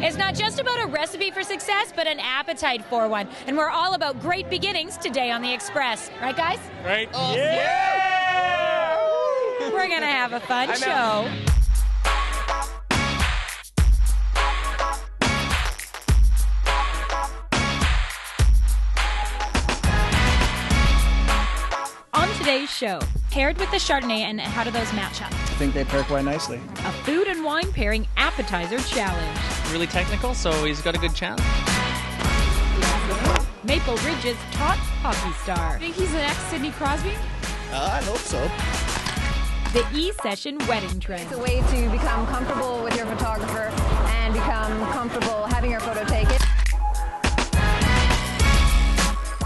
It's not just about a recipe for success, but an appetite for one. And we're all about great beginnings today on The Express. Right, guys? Right? Oh, Yeah! We're going to have a fun show. On today's show, paired with the Chardonnay, and how do those match up? I think they pair quite nicely. A food and wine pairing appetizer challenge. Really technical, so he's got a good chance. Maple Ridge's top hockey star. Think he's an ex-Sidney Crosby? I hope so. The E-Session wedding trend. It's a way to become comfortable with your photographer and become comfortable having your photo taken.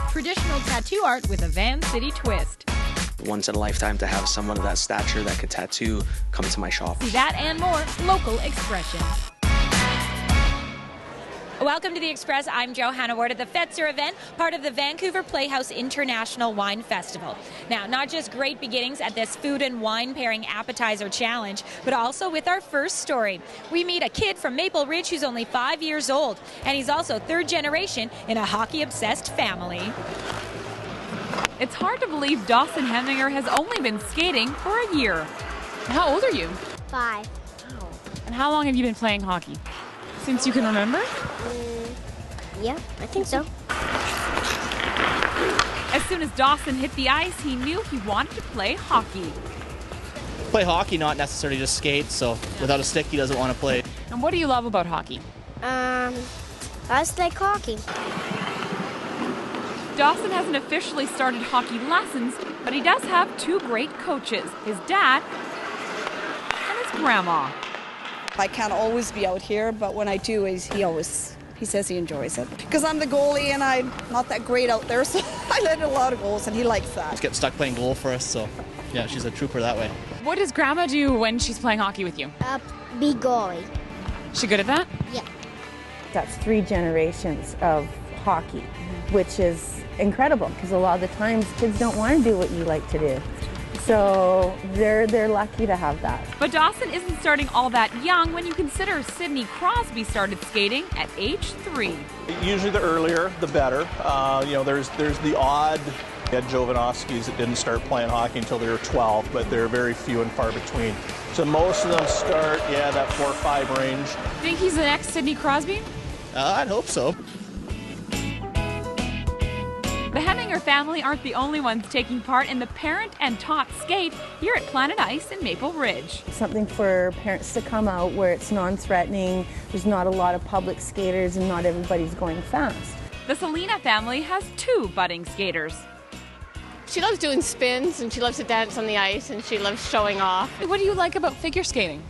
Traditional tattoo art with a Van City twist. Once in a lifetime to have someone of that stature that could tattoo come to my shop. See that and more, local expression. Welcome to The Express. I'm Johanna Ward at the Fetzer Event, part of the Vancouver Playhouse International Wine Festival. Now, not just great beginnings at this food and wine pairing appetizer challenge, but also with our first story. We meet a kid from Maple Ridge who's only 5 years old, and he's also third generation in a hockey-obsessed family. It's hard to believe Dawson Hemminger has only been skating for a year. How old are you? 5. And how long have you been playing hockey? Since you can remember? Yeah, I think so. As soon as Dawson hit the ice, he knew he wanted to play hockey. Play hockey, not necessarily just skate, so without a stick he doesn't want to play. And what do you love about hockey? I just like hockey. Dawson hasn't officially started hockey lessons, but he does have two great coaches, his dad and his grandma. I can't always be out here, but when I do, he says he enjoys it. Because I'm the goalie and I'm not that great out there, so I let in a lot of goals and he likes that. He's getting stuck playing goal for us, so yeah, she's a trooper that way. What does grandma do when she's playing hockey with you? Be goalie. She good at that? Yeah. That's 3 generations of hockey, which is incredible because a lot of the times kids don't want to do what you like to do. So they're lucky to have that. But Dawson isn't starting all that young when you consider Sidney Crosby started skating at age 3. Usually the earlier, the better. There's the odd Jovanovskis that didn't start playing hockey until they were 12, but they're very few and far between. So most of them start, that 4 or 5 range. Think he's an ex-Sidney Crosby? I'd hope so. The Hemminger family aren't the only ones taking part in the Parent and Taught Skate here at Planet Ice in Maple Ridge. Something for parents to come out where it's non-threatening, there's not a lot of public skaters and not everybody's going fast. The Selena family has 2 budding skaters. She loves doing spins and she loves to dance on the ice and she loves showing off. What do you like about figure skating?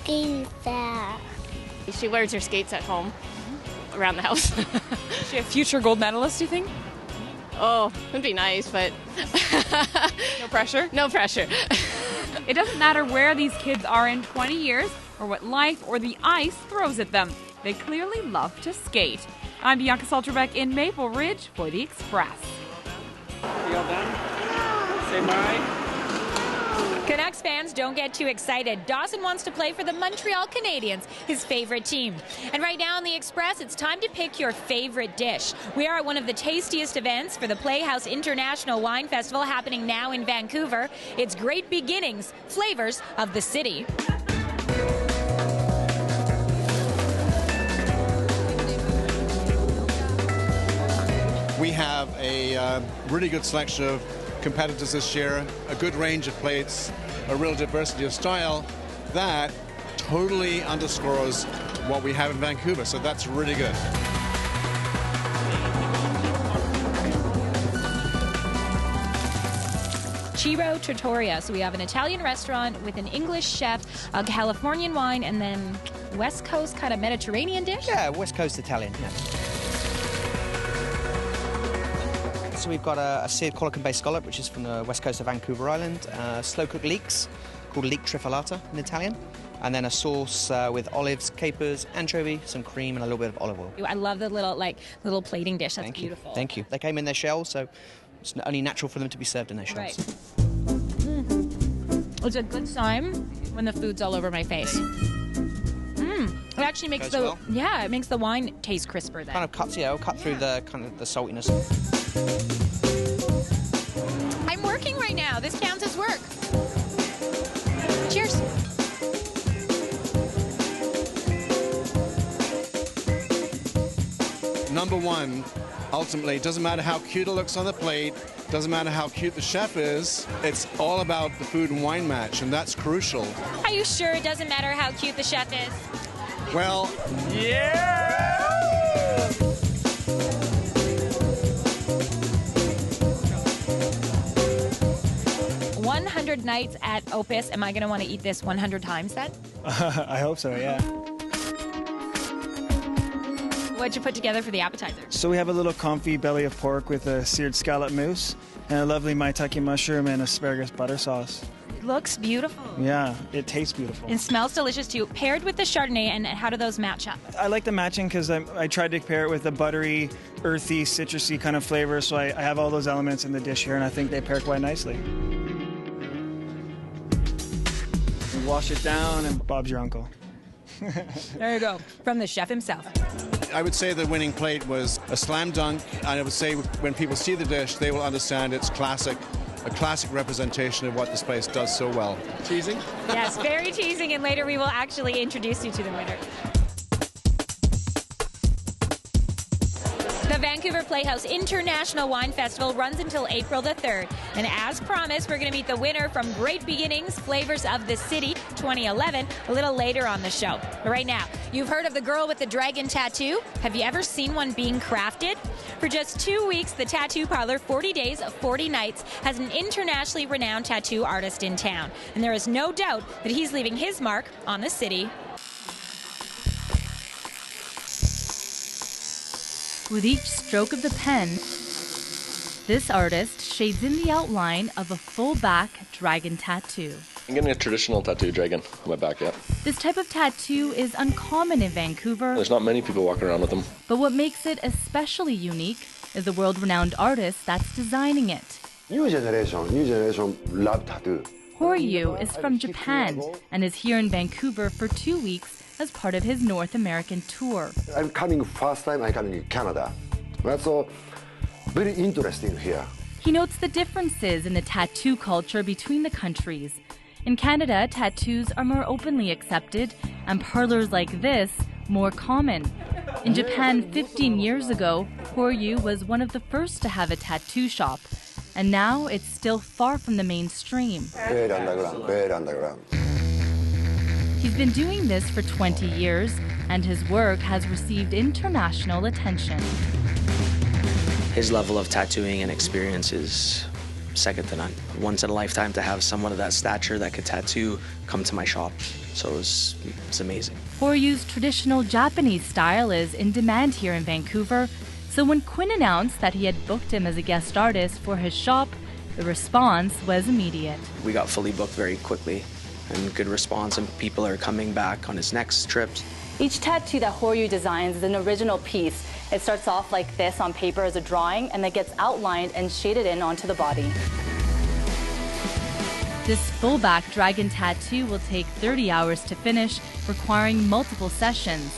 Skating fast. She wears her skates at home. Around the house. Is she a future gold medalist, do you think? Oh, it'd be nice, but no pressure? No pressure. It doesn't matter where these kids are in 20 years or what life or the ice throws at them. They clearly love to skate. I'm Bianca Solterbeck in Maple Ridge for The Express. You all done? Say bye. Canucks fans, don't get too excited. Dawson wants to play for the Montreal Canadiens, his favorite team. And right now on The Express, it's time to pick your favorite dish. We are at one of the tastiest events for the Playhouse International Wine Festival happening now in Vancouver. It's great beginnings, flavors of the city. We have a really good selection of competitors this year, a good range of plates, a real diversity of style that totally underscores what we have in Vancouver, so that's really good. Ciro Trattoria. So we have an Italian restaurant with an English chef, a Californian wine, and then West Coast kind of Mediterranean dish? Yeah, West Coast Italian, yeah. So we've got a seared collacan-based scallop, which is from the west coast of Vancouver Island, slow-cooked leeks, called leek trifalata in Italian, and then a sauce with olives, capers, anchovy, some cream, and a little bit of olive oil. I love the little plating dish. That's beautiful. Thank you. They came in their shells, so it's only natural for them to be served in their shells. Right. It's a good sign when the food's all over my face. It actually makes Goes well. it makes the wine taste crisper then. Kind of cuts, cut through the kind of the saltiness. I'm working right now. This counts as work. Cheers. Number one, ultimately, it doesn't matter how cute it looks on the plate, doesn't matter how cute the chef is, it's all about the food and wine match, and that's crucial. Are you sure it doesn't matter how cute the chef is? Well, Yeah! 100 nights at Opus. Am I going to want to eat this 100 times then? I hope so, yeah. What'd you put together for the appetizer? So we have a little comfy belly of pork with a seared scallop mousse and a lovely maitake mushroom and asparagus butter sauce. It looks beautiful. Yeah, it tastes beautiful. It smells delicious too. Paired with the Chardonnay, and how do those match up? I like the matching because I tried to pair it with a buttery, earthy, citrusy kind of flavor, so I have all those elements in the dish here, and I think they pair quite nicely. Wash it down, and Bob's your uncle. There you go, from the chef himself. I would say the winning plate was a slam dunk, and I would say when people see the dish, they will understand it's classic, a classic representation of what this place does so well. Teasing? Yes, very teasing, and later we will actually introduce you to the winner. The Vancouver Playhouse International Wine Festival runs until April the 3rd. And as promised, we're going to meet the winner from Great Beginnings, Flavors of the City 2011, a little later on the show. But right now, you've heard of the girl with the dragon tattoo. Have you ever seen one being crafted? For just 2 weeks, the tattoo parlor, 40 Days of 40 Nights, has an internationally renowned tattoo artist in town. And there is no doubt that he's leaving his mark on the city. With each stroke of the pen, this artist shades in the outline of a full-back dragon tattoo. I'm getting a traditional tattoo dragon on my back, yeah. This type of tattoo is uncommon in Vancouver. There's not many people walking around with them. But what makes it especially unique is the world-renowned artist that's designing it. New generation love tattoo. Horiyu is from Japan and is here in Vancouver for 2 weeks as part of his North American tour. I'm coming first time, I'm coming to Canada. That's all very interesting here. He notes the differences in the tattoo culture between the countries. In Canada, tattoos are more openly accepted and parlors like this more common. In Japan 15 years ago, Horiyu was one of the first to have a tattoo shop. And now it's still far from the mainstream. Very underground, very underground. He's been doing this for 20 years, and his work has received international attention. His level of tattooing and experience is second to none. Once in a lifetime to have someone of that stature that could tattoo come to my shop. So it's amazing. Horiyu's traditional Japanese style is in demand here in Vancouver, so when Quinn announced that he had booked him as a guest artist for his shop, the response was immediate. We got fully booked very quickly. And good response, and people are coming back on his next trips. Each tattoo that Horiyu designs is an original piece. It starts off like this on paper as a drawing, and then gets outlined and shaded in onto the body. This full-back dragon tattoo will take 30 hours to finish, requiring multiple sessions.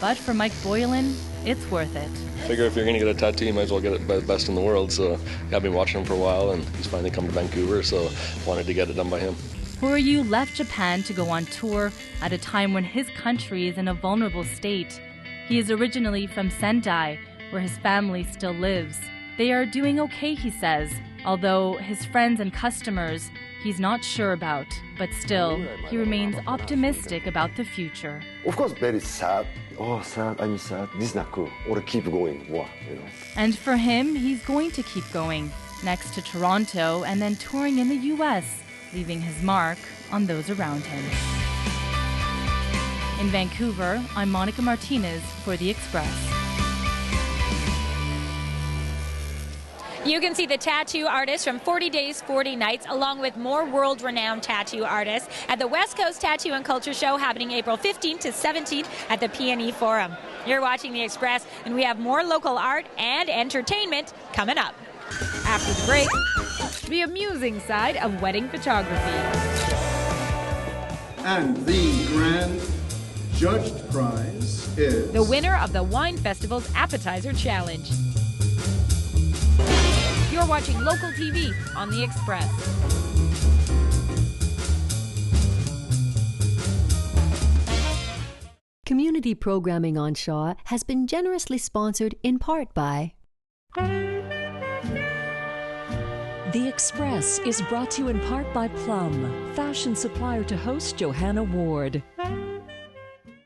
But for Mike Boylan, it's worth it. I figure if you're going to get a tattoo, you might as well get it by the best in the world. So yeah, I've been watching him for a while, and he's finally come to Vancouver, so wanted to get it done by him. Horiyu left Japan to go on tour at a time when his country is in a vulnerable state. He is originally from Sendai, where his family still lives. They are doing okay, he says, although his friends and customers he's not sure about. But still, he remains optimistic about the future. Of course, very sad. Oh, sad, I'm sad. This is not cool. Or keep going. Wow, you know. And for him, he's going to keep going, next to Toronto and then touring in the U.S., leaving his mark on those around him. In Vancouver, I'm Monica Martinez for The Express. You can see the tattoo artist from 40 Days, 40 Nights, along with more world-renowned tattoo artists at the West Coast Tattoo and Culture Show happening April 15th to 17th at the PNE Forum. You're watching The Express, and we have more local art and entertainment coming up. After the break, the amusing side of wedding photography. And the grand judged prize is the winner of the Wine Festival's Appetizer Challenge. You're watching local TV on The Express. Community programming on Shaw has been generously sponsored in part by... The Express is brought to you in part by Plum, fashion supplier to host Johanna Ward.